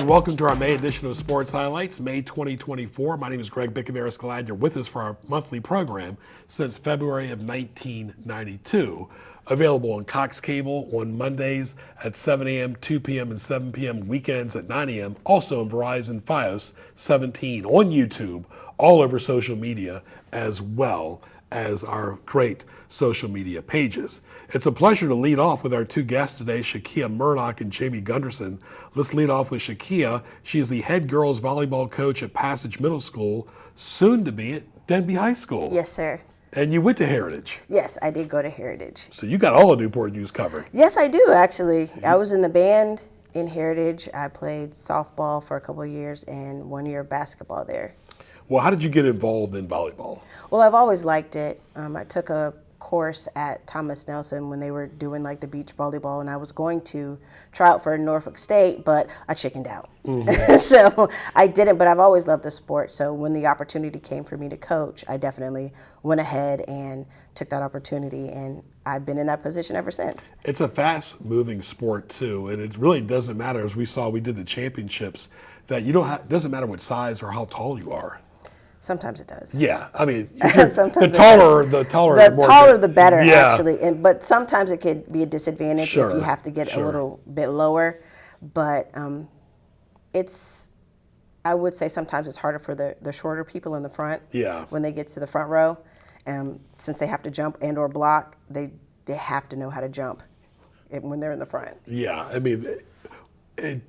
welcome to our May edition of Sports Highlights, May 2024. My name is Greg Bickaveris. Glad you're with us for our monthly program since February of 1992. Available on Cox Cable on Mondays at 7 a.m., 2 p.m., and 7 p.m., weekends at 9 a.m. Also on Verizon Fios 17 on YouTube, all over social media, as well as our great social media pages. It's a pleasure to lead off with our two guests today, Shakia Murdoch and Jamie Gunderson. Let's lead off with Shakia. She is the head girls volleyball coach at Passage Middle School, soon to be at Denby High School. Yes, sir. And you went to Heritage. Yes, I did go to Heritage. So you got all the Newport News covered. Yes, I do, actually. I was in the band in Heritage. I played softball for a couple of years and 1 year of basketball there. Well, how did you get involved in volleyball? Well, I've always liked it. I took a course at Thomas Nelson when they were doing like the beach volleyball, and I was going to try out for Norfolk State, but I chickened out. So I didn't, but I've always loved the sport. So when the opportunity came for me to coach, I definitely went ahead and took that opportunity, and I've been in that position ever since. It's a fast-moving sport too, and it really doesn't matter. As we saw, we did the championships. That you don't have. Doesn't matter what size or how tall you are. Sometimes it does. Yeah, I mean, sometimes the taller, the better, yeah. Actually. But sometimes it could be a disadvantage if you have to get a little bit lower. But I would say sometimes it's harder for the shorter people in the front. Yeah. When they get to the front row, since they have to jump and or block, they have to know how to jump when they're in the front. Yeah, I mean, it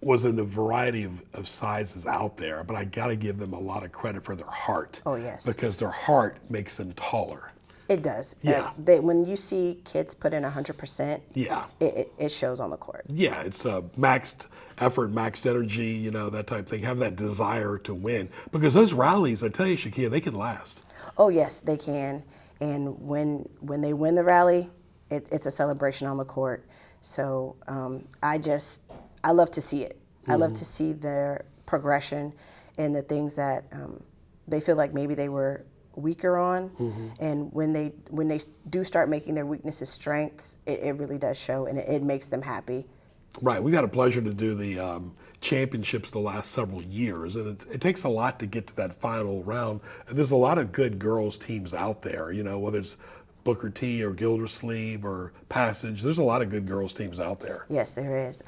was in a variety of sizes out there, but I got to give them a lot of credit for their heart. Oh, yes. Because their heart makes them taller. It does. Yeah. When you see kids put in 100%, yeah, it shows on the court. Yeah, it's maxed effort, maxed energy, you know, that type of thing. Have that desire to win. Because those rallies, I tell you, Shakia, they can last. Oh, yes, they can. And when they win the rally, it's a celebration on the court. So I love to see it. I love to see their progression and the things that they feel like maybe they were weaker on. And when they do start making their weaknesses strengths, it really does show, and it makes them happy. Right. We've had a pleasure to do the championships the last several years, and it takes a lot to get to that final round. And there's a lot of good girls teams out there, you know, whether it's Booker T or Gildersleeve or Passage. There's a lot of good girls teams out there. Yes, there is.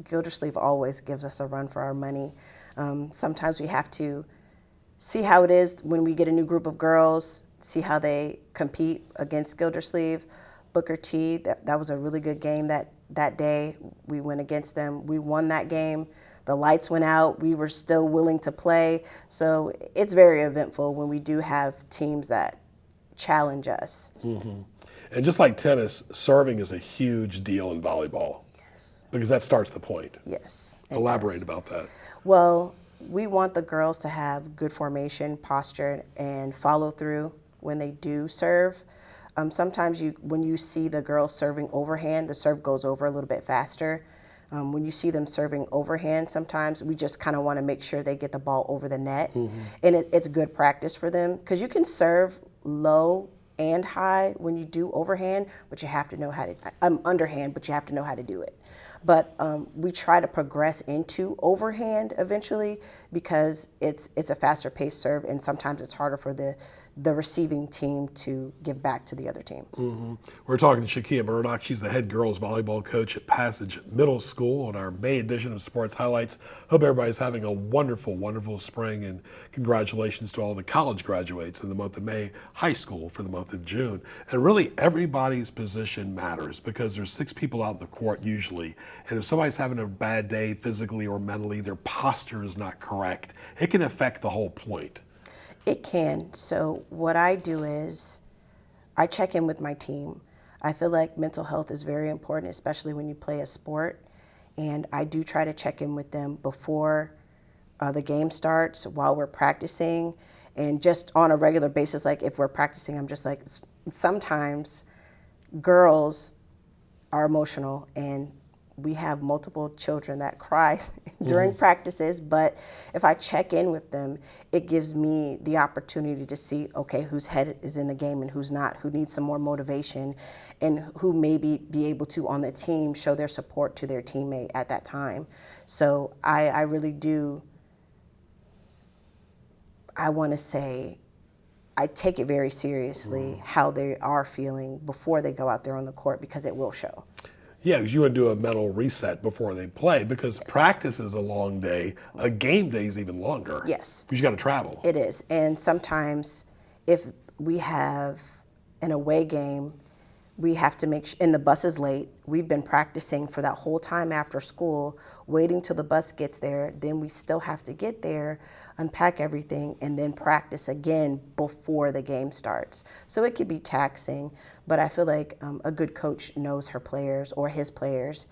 Gildersleeve always gives us a run for our money. Sometimes we have to see how it is when we get a new group of girls, see how they compete against Gildersleeve. Booker T, that was a really good game that day. We went against them. We won that game. The lights went out. We were still willing to play. So it's very eventful when we do have teams that challenge us. And just like tennis, serving is a huge deal in volleyball. Yes. Because that starts the point. Yes. Elaborate about that. Well, we want the girls to have good formation, posture, and follow through when they do serve. Sometimes when you see the girls serving overhand, the serve goes over a little bit faster. When you see them serving overhand, sometimes we just kind of want to make sure they get the ball over the net. And it's good practice for them because you can serve low and high when you do overhand, but you have to know how to, underhand, but you have to know how to do it. But we try to progress into overhand eventually because it's a faster paced serve, and sometimes it's harder for the receiving team to give back to the other team. We're talking to Shakia Murdoch. She's the head girls volleyball coach at Passage Middle School on our May edition of Sports Highlights. Hope everybody's having a wonderful, wonderful spring, and congratulations to all the college graduates in the month of May, high school for the month of June. And really everybody's position matters because there's 6 people out in the court usually, and if somebody's having a bad day physically or mentally, their posture is not correct, it can affect the whole point. It can. So what I do is I check in with my team. I feel like mental health is very important, especially when you play a sport. And I do try to check in with them before the game starts, while we're practicing, and just on a regular basis. Like if we're practicing, I'm just like, sometimes girls are emotional, and we have multiple children that cry during practices, but if I check in with them, it gives me the opportunity to see, okay, whose head is in the game and who's not, who needs some more motivation, and who maybe be able to, on the team, show their support to their teammate at that time. So I really do, I want to say, I take it very seriously how they are feeling before they go out there on the court, because it will show. Yeah, because you want to do a mental reset before they play, because practice is a long day. A game day is even longer. Yes. Because you got to travel. It is. And sometimes if we have an away game, we have to and the bus is late. We've been practicing for that whole time after school, waiting till the bus gets there. Then we still have to get there, unpack everything, and then practice again before the game starts. So it could be taxing, but I feel like a good coach knows her players or his players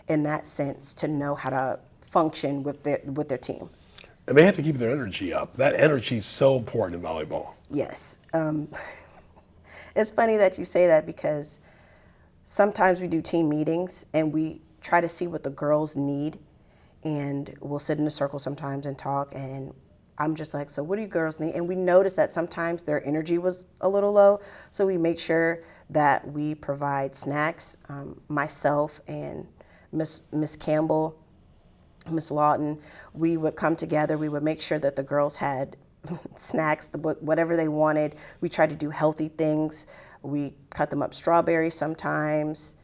in that sense to know how to function with their team. And they have to keep their energy up. That energy is so important in volleyball. Yes. It's funny that you say that, because sometimes we do team meetings and we try to see what the girls need, and we'll sit in a circle sometimes and talk, and I'm just like, so what do you girls need? And we notice that sometimes their energy was a little low, so we make sure that we provide snacks. Myself and Miss Campbell, Miss Lawton, we would come together, we would make sure that the girls had snacks, whatever they wanted. We try to do healthy things. We cut them up strawberries sometimes.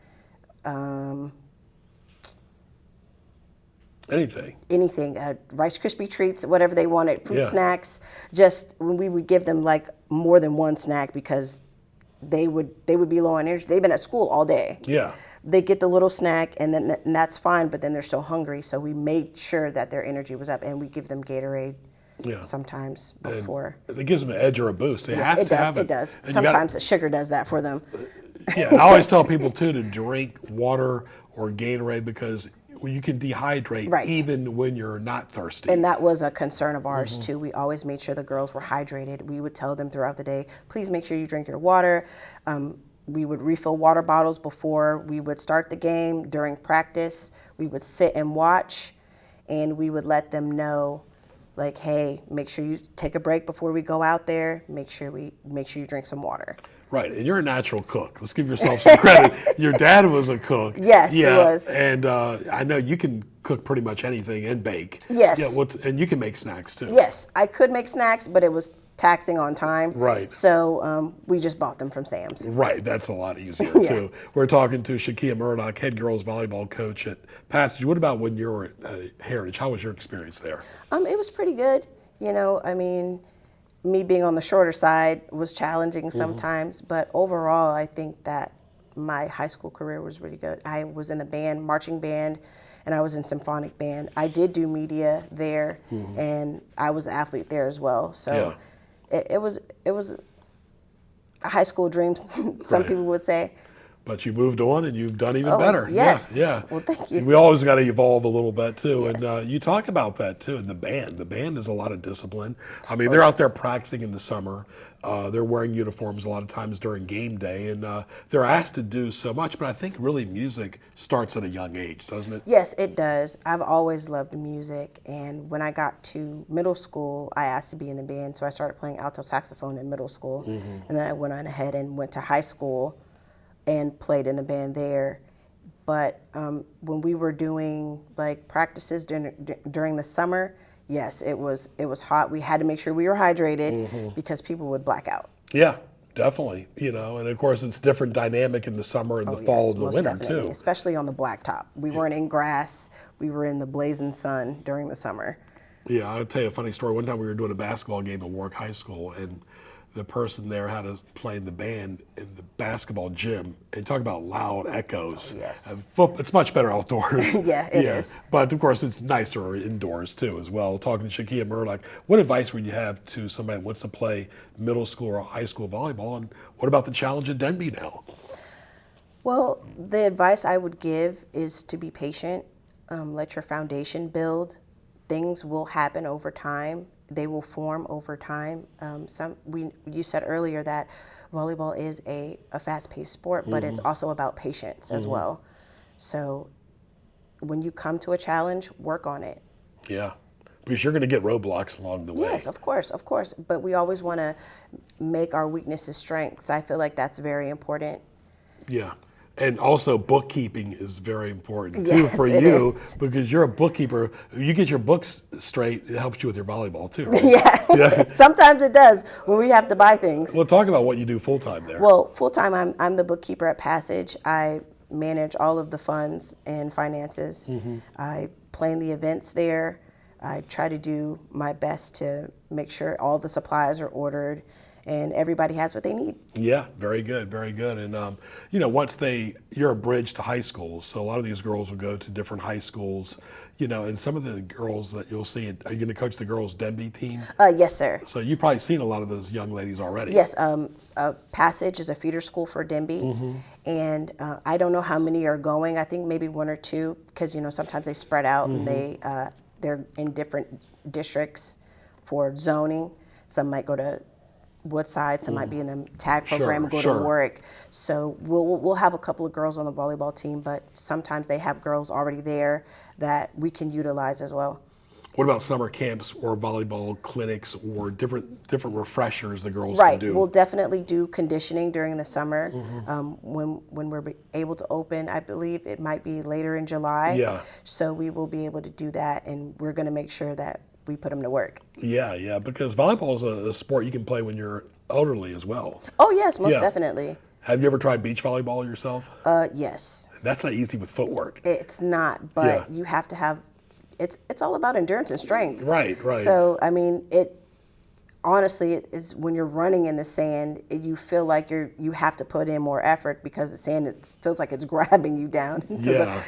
Anything, Rice Krispie treats, whatever they wanted, fruit snacks. Just when we would give them like more than one snack, because they would be low on energy. They've been at school all day. Yeah. They get the little snack and that's fine, but then they're still hungry. So we made sure that their energy was up, and we give them Gatorade sometimes before. And it gives them an edge or a boost. They have to have it. It does. And Sometimes the sugar does that for them. Yeah, I always tell people too to drink water or Gatorade, because you can dehydrate even when you're not thirsty. And that was a concern of ours too. We always made sure the girls were hydrated. We would tell them throughout the day, please make sure you drink your water. We would refill water bottles before we would start the game. During practice, we would sit and watch, and we would let them know, like, hey, make sure you take a break before we go out there. Make sure you drink some water. Right, and you're a natural cook. Let's give yourself some credit. Your dad was a cook. Yes, he was. And I know you can cook pretty much anything and bake. Yes. Yeah, and you can make snacks too. Yes, I could make snacks, but it was taxing on time. Right. So we just bought them from Sam's. Right, that's a lot easier too. We're talking to Shakia Murdoch, head girls volleyball coach at Passage. What about when you were at Heritage? How was your experience there? It was pretty good. You know, I mean, me being on the shorter side was challenging sometimes, but overall, I think that my high school career was really good. I was in the band, marching band, and I was in symphonic band. I did do media there, and I was an athlete there as well. So it was a high school dream, some people would say. But you moved on and you've done even better. Yes. Yeah. Well, thank you. We always got to evolve a little bit too. Yes. And you talk about that too in the band. The band is a lot of discipline. I mean, they're out there practicing in the summer. They're wearing uniforms a lot of times during game day, and they're asked to do so much. But I think really music starts at a young age, doesn't it? Yes, it does. I've always loved music, and when I got to middle school, I asked to be in the band, so I started playing alto saxophone in middle school, and then I went on ahead and went to high school and played in the band there. But when we were doing like practices during the summer, yes, it was hot. We had to make sure we were hydrated because people would black out. Yeah, definitely. You know, and of course it's different dynamic in the summer and the fall and the winter definitely. too. Especially on the blacktop. We weren't in grass. We were in the blazing sun during the summer. Yeah, I'll tell you a funny story. One time we were doing a basketball game at Warwick High School, and the person there had us play in the band in the basketball gym, and talk about loud echoes. Oh, yes. It's much better outdoors. Yeah, it is. But of course, it's nicer indoors too, as well. Talking to Shakia Murdoch, what advice would you have to somebody who wants to play middle school or high school volleyball, and what about the challenge at Denby now? Well, the advice I would give is to be patient. Let your foundation build. Things will happen over time. They will form over time. You said earlier that volleyball is a fast-paced sport, but it's also about patience as well. So when you come to a challenge, work on it. Yeah, because you're going to get roadblocks along the way. Yes, of course. But we always want to make our weaknesses strengths. I feel like that's very important. Yeah. And also bookkeeping is very important too Yes, for it you is. because you're a bookkeeper. You get your books straight, it helps you with your volleyball too, right? Yeah, sometimes it does when we have to buy things. Well, talk about what you do full time there. Well, full time, I'm the bookkeeper at Passage. I manage all of the funds and finances. I plan the events there. I try to do my best to make sure all the supplies are ordered and everybody has what they need. Yeah, very good, very good. And you're a bridge to high schools, so a lot of these girls will go to different high schools. And some of the girls that you'll see, are you going to coach the girls' Denby team? Yes, sir. So you've probably seen a lot of those young ladies already. Yes, Passage is a feeder school for Denby, and I don't know how many are going. I think maybe one or two, because sometimes they spread out and they're in different districts for zoning. Some might go to Woodside, some might be in the tag program and go to Warwick. So we'll have a couple of girls on the volleyball team, but sometimes they have girls already there that we can utilize as well. What about summer camps or volleyball clinics or different refreshers the girls can do? Right, we'll definitely do conditioning during the summer. When we're able to open, I believe it might be later in July. Yeah. So we will be able to do that, and we're going to make sure that we put them to work. Yeah, because volleyball is a sport you can play when you're elderly as well. Oh yes, most Yeah. definitely. Have you ever tried beach volleyball yourself? Yes. That's not easy with footwork. It's not, but Yeah. you have to have. It's all about endurance and strength. Right. So I mean, honestly, it is when you're running in the sand, you feel like you have to put in more effort because the sand feels like it's grabbing you down. Yes.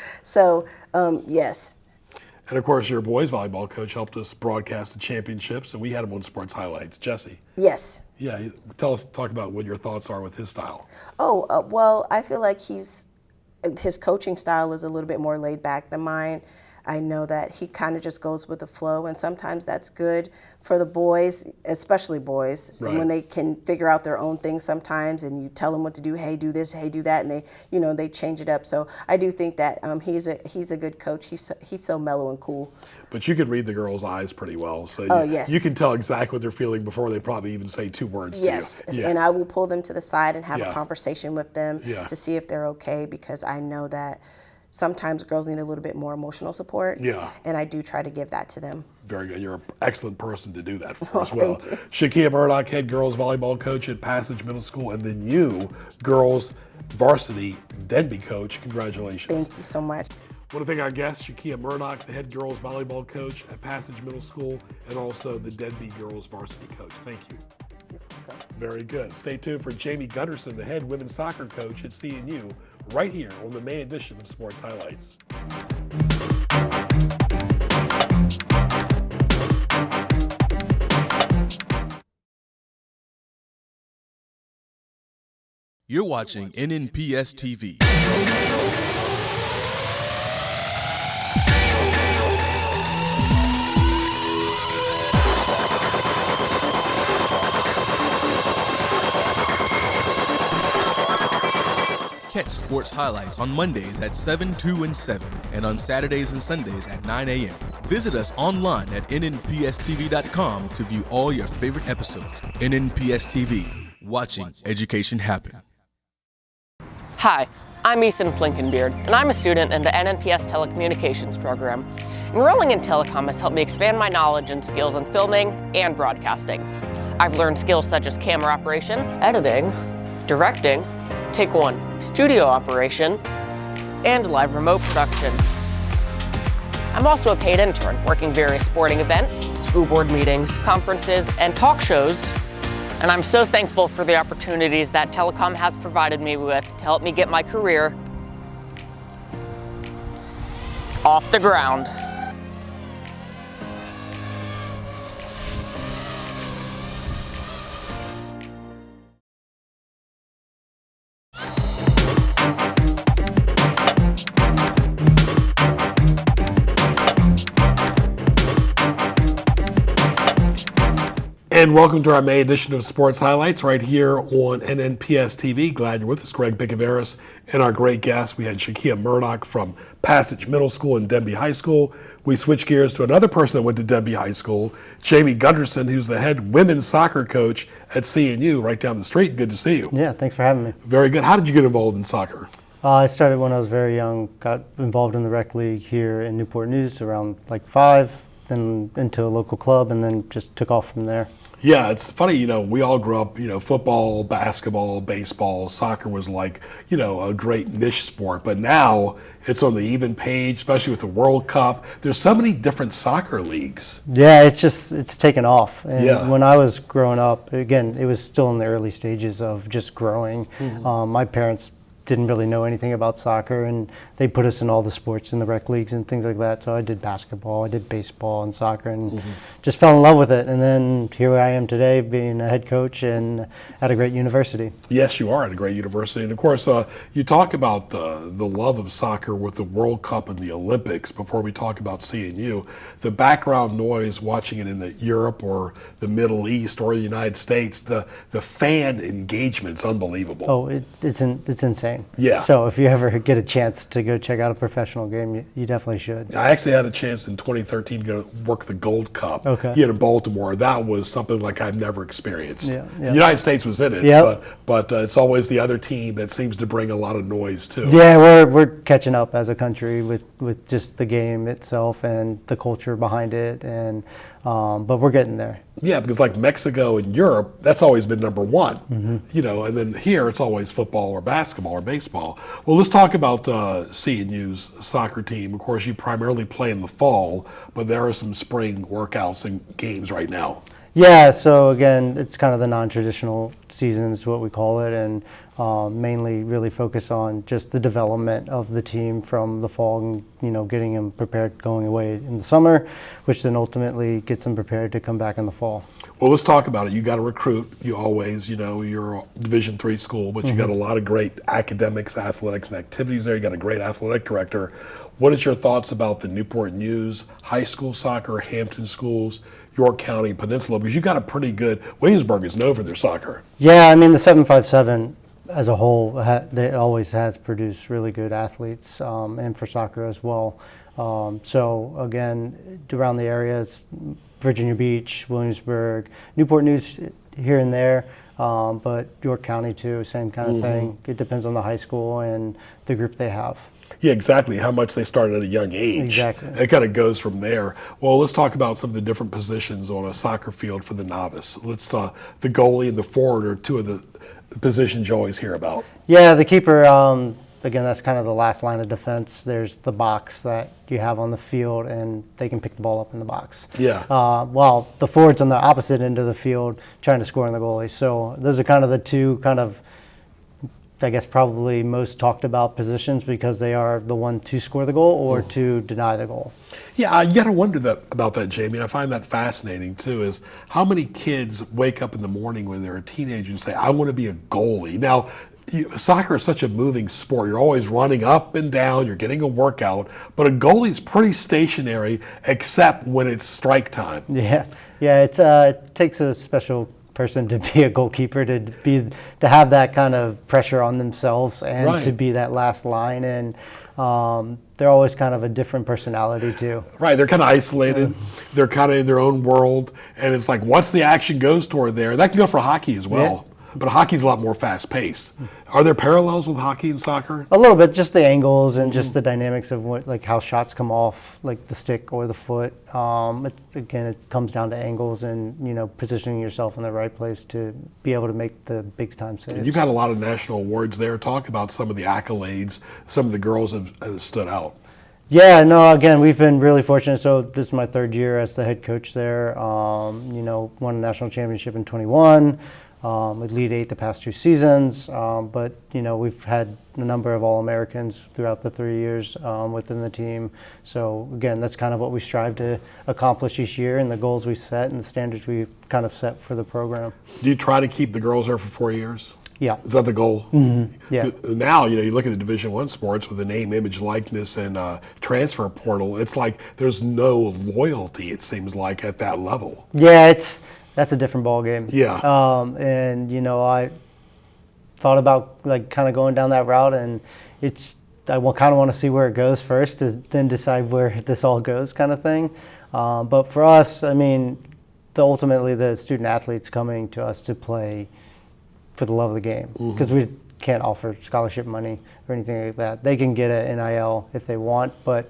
And of course, your boys volleyball coach helped us broadcast the championships, and we had him on Sports Highlights. Jesse. Yes. Yeah, talk about what your thoughts are with his style. Well, I feel like his coaching style is a little bit more laid back than mine. I know that he kind of just goes with the flow, and sometimes that's good for the boys, especially boys, Right. when they can figure out their own things sometimes, and you tell them what to do. Hey, do this. Hey, do that, and they change it up. So I do think that he's a good coach. He's so mellow and cool. But you can read the girls' eyes pretty well, so Yes. you can tell exactly what they're feeling before they probably even say two words Yes, to you. and I will pull them to the side and have Yeah. a conversation with them Yeah. to see if they're okay, because I know that sometimes girls need a little bit more emotional support. Yeah. And I do try to give that to them. Very good. You're an excellent person to do that for as well. Thank you. Shakia Murdoch, head girls volleyball coach at Passage Middle School, and then you, girls varsity Denby coach. Congratulations. Thank you so much. I want to thank our guest, Shakia Murdoch, the head girls volleyball coach at Passage Middle School, and also the Denby girls varsity coach. Thank you. Very good. Stay tuned for Jamie Gunderson, the head women's soccer coach at CNU, right here on the May edition of Sports Highlights. You're watching NNPS TV. Catch sports highlights on Mondays at 7, 2, and 7, and on Saturdays and Sundays at 9 a.m. Visit us online at nnpstv.com to view all your favorite episodes. NNPS TV, watching education happen. Hi, I'm Ethan Flinkenbeard, and I'm a student in the NNPS Telecommunications program. Enrolling in telecom has helped me expand my knowledge and skills in filming and broadcasting. I've learned skills such as camera operation, editing, directing, Take One, studio operation, and live remote production. I'm also a paid intern, working various sporting events, school board meetings, conferences, and talk shows. And I'm so thankful for the opportunities that telecom has provided me with to help me get my career off the ground. And welcome to our May edition of Sports Highlights right here on NNPS TV. Glad you're with us. Greg Bicaveras and our great guest. We had Shakia Murdoch from Passage Middle School and Denby High School. We switch gears to another person that went to Denby High School, Jamie Gunderson, who's the head women's soccer coach at CNU right down the street. Good to see you. Yeah, thanks for having me. Very good. How did you get involved in soccer? I started when I was very young, got involved in the rec league here in Newport News around like 5, then into a local club, and then just took off from there. Yeah, it's funny, we all grew up, football, basketball, baseball, soccer was like, a great niche sport. But now it's on the even page, especially with the World Cup. There's so many different soccer leagues. Yeah, it's taken off. And Yeah. when I was growing up, again, it was still in the early stages of just growing. My parents didn't really know anything about soccer, and they put us in all the sports in the rec leagues and things like that. So I did basketball, I did baseball and soccer, and just fell in love with it. And then here I am today being a head coach and at a great university. Yes, you are at a great university. And of course, you talk about the love of soccer with the World Cup and the Olympics before we talk about CNU. The background noise watching it in Europe or the Middle East or the United States, the fan engagement's unbelievable. Oh, it's insane. Yeah. So if you ever get a chance to go check out a professional game, you definitely should. I actually had a chance in 2013 to go work the Gold Cup Okay. here in Baltimore. That was something like I've never experienced. Yeah, yeah. The United States was in it, Yep. but it's always the other team that seems to bring a lot of noise too. Yeah, we're catching up as a country with just the game itself and the culture behind it, and but we're getting there. Yeah, because like Mexico and Europe, that's always been number one. Mm-hmm. And then here it's always football or basketball or baseball. Well, let's talk about CNU's soccer team. Of course, you primarily play in the fall, but there are some spring workouts and games right now. Yeah, so again, it's kind of the non-traditional season is what we call it, and mainly really focus on just the development of the team from the fall and, getting them prepared going away in the summer, which then ultimately gets them prepared to come back in the fall. Well, let's talk about it. You got to recruit. You always, you're a Division III school, but you got a lot of great academics, athletics, and activities there. You got a great athletic director. What is your thoughts about the Newport News high school soccer, Hampton schools, York County Peninsula? Because you got a pretty good. Williamsburg is known for their soccer. Yeah, I mean the 757 as a whole, it always has produced really good athletes, and for soccer as well. So again, around the areas, Virginia Beach, Williamsburg, Newport News here and there, but York County too, same kind of thing. It depends on the high school and the group they have. Yeah, exactly. How much they started at a young age. Exactly. It kind of goes from there. Well, let's talk about some of the different positions on a soccer field for the novice. Let's the goalie and the forward are two of the positions you always hear about. Yeah, the keeper, again, that's kind of the last line of defense. There's the box that you have on the field, and they can pick the ball up in the box. Yeah. While the forward's on the opposite end of the field trying to score on the goalie. So those are kind of the two I guess probably most talked about positions because they are the one to score the goal or to deny the goal. Yeah, you got to wonder about that, Jamie. I find that fascinating too. Is how many kids wake up in the morning when they're a teenager and say, "I want to be a goalie." Now, soccer is such a moving sport. You're always running up and down. You're getting a workout, but a goalie is pretty stationary, except when it's strike time. Yeah, it takes a special person to be a goalkeeper, to have that kind of pressure on themselves and Right. to be that last line, and they're always kind of a different personality too. Right, they're kind of isolated. They're kind of in their own world, and it's like once the action goes toward there, that can go for hockey as well. But hockey's a lot more fast-paced. Are there parallels with hockey and soccer? A little bit, just the angles and just the dynamics of how shots come off, like the stick or the foot. It comes down to angles and positioning yourself in the right place to be able to make the big time saves. And you've had a lot of national awards there. Talk about some of the accolades. Some of the girls have stood out. Yeah, no, again, we've been really fortunate. So this is my 3rd year as the head coach there. Won a national championship in 21. We'd lead 8 the past 2 seasons, but we've had a number of All-Americans throughout the 3 years within the team. So again, that's kind of what we strive to accomplish each year, and the goals we set and the standards we kind of set for the program. Do you try to keep the girls there for 4 years? Yeah. Is that the goal? Yeah. Now, you look at the Division I sports with the name, image, likeness, and transfer portal. It's like there's no loyalty, it seems like, at that level. Yeah, it's that's a different ball game. Yeah. And you know, I thought about like kind of going down that route, and I kind of want to see where it goes first, to then decide where this all goes, kind of thing. But for us, I mean, ultimately the student athletes coming to us to play for the love of the game, because we can't offer scholarship money or anything like that. They can get an NIL if they want, but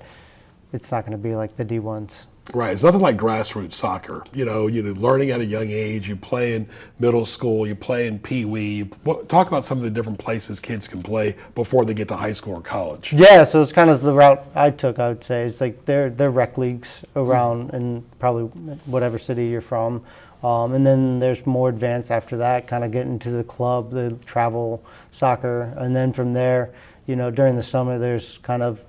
it's not going to be like the D1s. Right. It's nothing like grassroots soccer. You know, learning at a young age. You play in middle school. You play in Pee Wee. Talk about some of the different places kids can play before they get to high school or college. Yeah, so it's kind of the route I took, I would say. It's like they're rec leagues around in probably whatever city you're from. And then there's more advanced after that, kind of getting to the club, the travel soccer. And then from there, you know, during the summer, there's kind of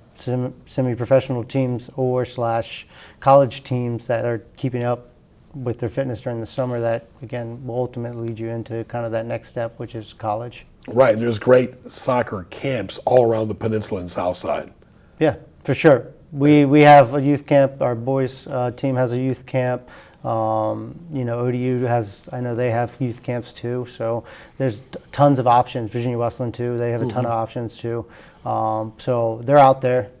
semi-professional teams or / college teams that are keeping up with their fitness during the summer that, again, will ultimately lead you into kind of that next step, which is college. Right. There's great soccer camps all around the peninsula and south side. Yeah, for sure. We have a youth camp. Our boys team has a youth camp. You know, ODU has, I know they have youth camps too. So there's tons of options. Virginia Wesleyan too, they have a ton of options too. So they're out there.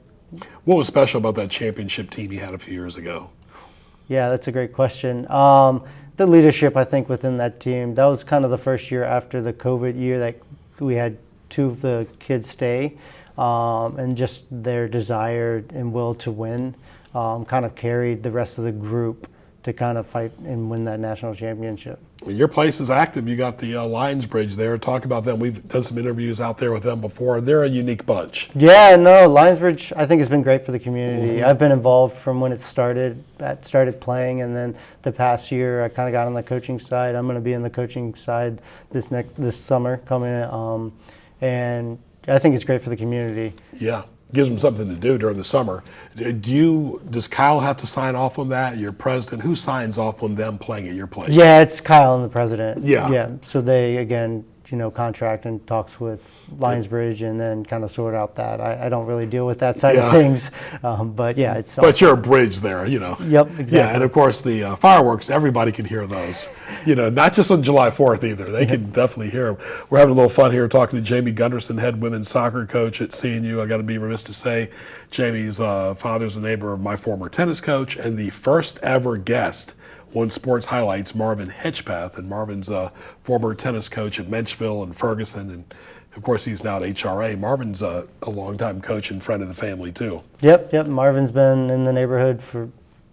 What was special about that championship team you had a few years ago? Yeah, that's a great question. The leadership, I think, within that team, that was kind of the first year after the COVID year that we had 2 of the kids stay, and just their desire and will to win kind of carried the rest of the group to kind of fight and win that national championship. Well, your place is active. You got the Lions Bridge there. Talk about them. We've done some interviews out there with them before. They're a unique bunch. Yeah, no, Lions Bridge I think has been great for the community. I've been involved from when it started playing, and then the past year I kind of got on the coaching side. I'm going to be in the coaching side this summer coming, and I think it's great for the community. Yeah. Gives them something to do during the summer. Does Kyle have to sign off on that? Your president, who signs off on them playing at your place? Yeah, it's Kyle and the president. Yeah. Yeah. So they, again, you know, contract and talks with Lions Bridge and then kind of sort out that. I don't really deal with that side of things, but yeah, it's. But you're a bridge there, you know. Yep, exactly. Yeah, and of course the fireworks, everybody can hear those. You know, not just on July 4th either. They can definitely hear them. We're having a little fun here talking to Jamie Gunderson, head women's soccer coach at CNU. I got to be remiss to say, Jamie's father's a neighbor of my former tennis coach and the first ever guest on Sports Highlights, Marvin Hedgepeth. And Marvin's a former tennis coach at Menchville and Ferguson, and of course he's now at HRA. Marvin's a longtime coach and friend of the family too. Yep. Marvin's been in the neighborhood for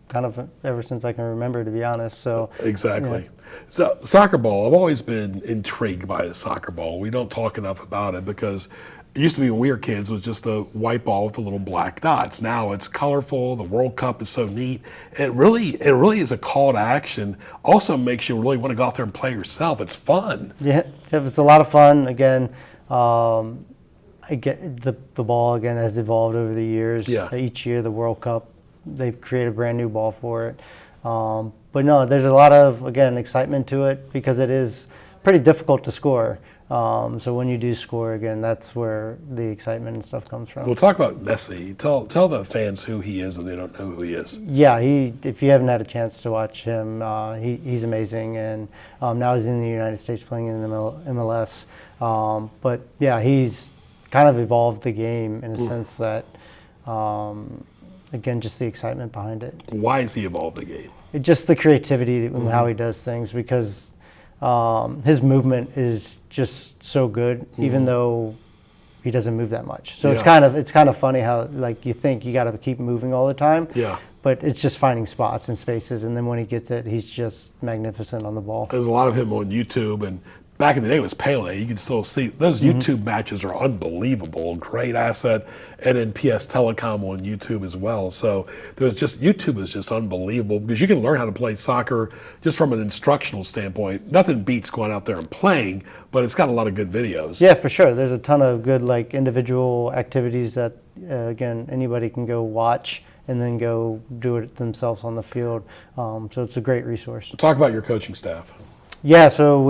kind of ever since I can remember, to be honest. So Exactly. Yeah. So soccer ball, I've always been intrigued by the soccer ball. We don't talk enough about it because it used to be when we were kids, it was just the white ball with the little black dots. Now it's colorful. The World Cup is so neat. It really is a call to action. Also makes you really want to go out there and play yourself. It's fun. Yeah, it's a lot of fun. Again, I get the ball again has evolved over the years. Yeah. Each year, the World Cup, they create a brand new ball for it. But no, there's a lot of, again, excitement to it because it is pretty difficult to score. So when you do score, again, that's where the excitement and stuff comes from. We'll talk about Messi. Tell the fans who he is and they don't know who he is. Yeah, if you haven't had a chance to watch him, he's amazing. And now he's in the United States playing in the MLS. But yeah, he's kind of evolved the game in a sense that, again, just the excitement behind it. Why has he evolved the game? Just the creativity and how he does things, because his movement is just so good, even though he doesn't move that much. So it's kind of funny how, like, you think you got to keep moving all the time. Yeah. But it's just finding spots and spaces, and then when he gets it, he's just magnificent on the ball. There's a lot of him on YouTube, and back in the day it was Pele. You can still see those YouTube matches are unbelievable. Great asset. And then PS Telecom on YouTube as well. So YouTube is just unbelievable because you can learn how to play soccer just from an instructional standpoint. Nothing beats going out there and playing, but it's got a lot of good videos. Yeah, for sure. There's a ton of good, like, individual activities that, again, anybody can go watch and then go do it themselves on the field. So it's a great resource. Talk about your coaching staff. Yeah, so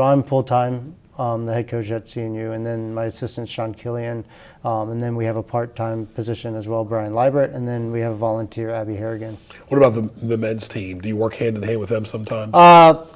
I'm full-time the head coach at CNU, and then my assistant, Sean Killian. And then we have a part-time position as well, Brian Liebert, and then we have a volunteer, Abby Harrigan. What about the men's team? Do you work hand in hand with them sometimes?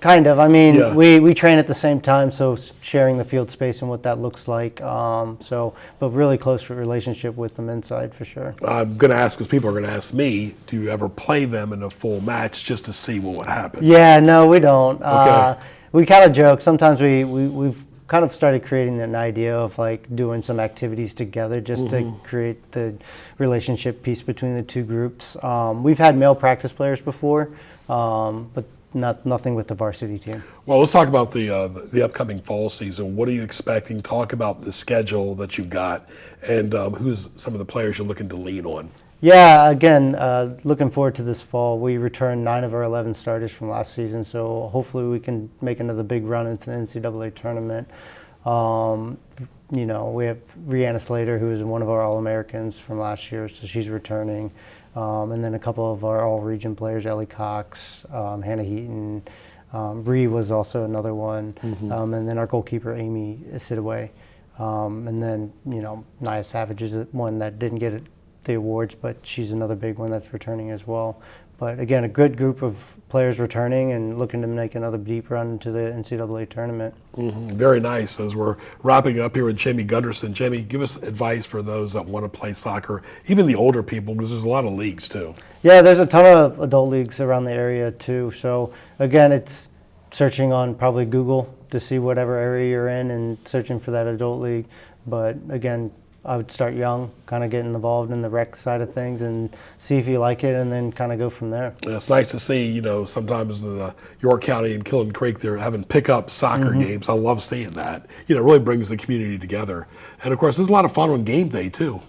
Kind of. I mean, Yeah. we train at the same time, so sharing the field space and what that looks like. But really close relationship with the men's side for sure. I'm going to ask, because people are going to ask me, do you ever play them in a full match just to see what would happen? Yeah, no, we don't. Okay. We kind of joke. Sometimes we've kind of started creating an idea of like doing some activities together just to create the relationship piece between the two groups. We've had male practice players before, but nothing with the varsity team. Well, let's talk about the upcoming fall season. What are you expecting? Talk about the schedule that you've got, and who's some of the players you're looking to lean on. Yeah, again, looking forward to this fall. We returned 9 of our 11 starters from last season, so hopefully we can make another big run into the NCAA tournament. We have Rihanna Slater, who is one of our All-Americans from last year, so she's returning. And then a couple of our all-region players, Ellie Cox, Hannah Heaton. Bree was also another one. And then our goalkeeper, Amy Sidaway. And then, Nia Savage is one that didn't get the awards, but she's another big one that's returning as well. But again, a good group of players returning and looking to make another deep run into the NCAA tournament. Very nice. As we're wrapping up here with Jamie Gunderson, Jamie, give us advice for those that want to play soccer, even the older people, because there's a lot of leagues too. Yeah, there's a ton of adult leagues around the area too. So again, it's searching on probably Google to see whatever area you're in and searching for that adult league. But again, I would start young, kind of getting involved in the rec side of things and see if you like it, and then kind of go from there. And it's nice to see, sometimes in York County and Killen Creek, they're having pickup soccer games. I love seeing that. It really brings the community together. And of course, there's a lot of fun on game day too,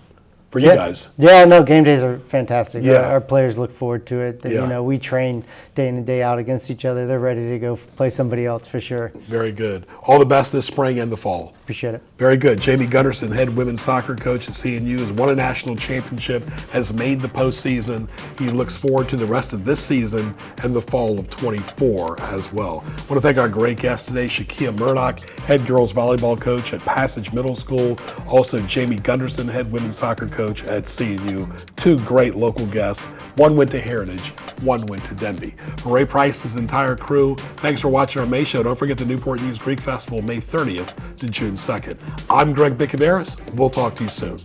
for you guys. Yeah, no, game days are fantastic. Yeah. Our players look forward to it. Yeah. We train day in and day out against each other. They're ready to go play somebody else for sure. Very good. All the best this spring and the fall. Appreciate it. Very good. Jamie Gunderson, head women's soccer coach at CNU, has won a national championship, has made the postseason. He looks forward to the rest of this season and the fall of 24 as well. I want to thank our great guest today, Shakia Murdoch, head girls volleyball coach at Passage Middle School. Also, Jamie Gunderson, head women's soccer coach at CNU. Two great local guests. One went to Heritage, one went to Denby. For Ray Price, his entire crew, thanks for watching our May Show. Don't forget the Newport News Greek Festival, May 30th to June 2nd. I'm Greg Bicaveras. We'll talk to you soon.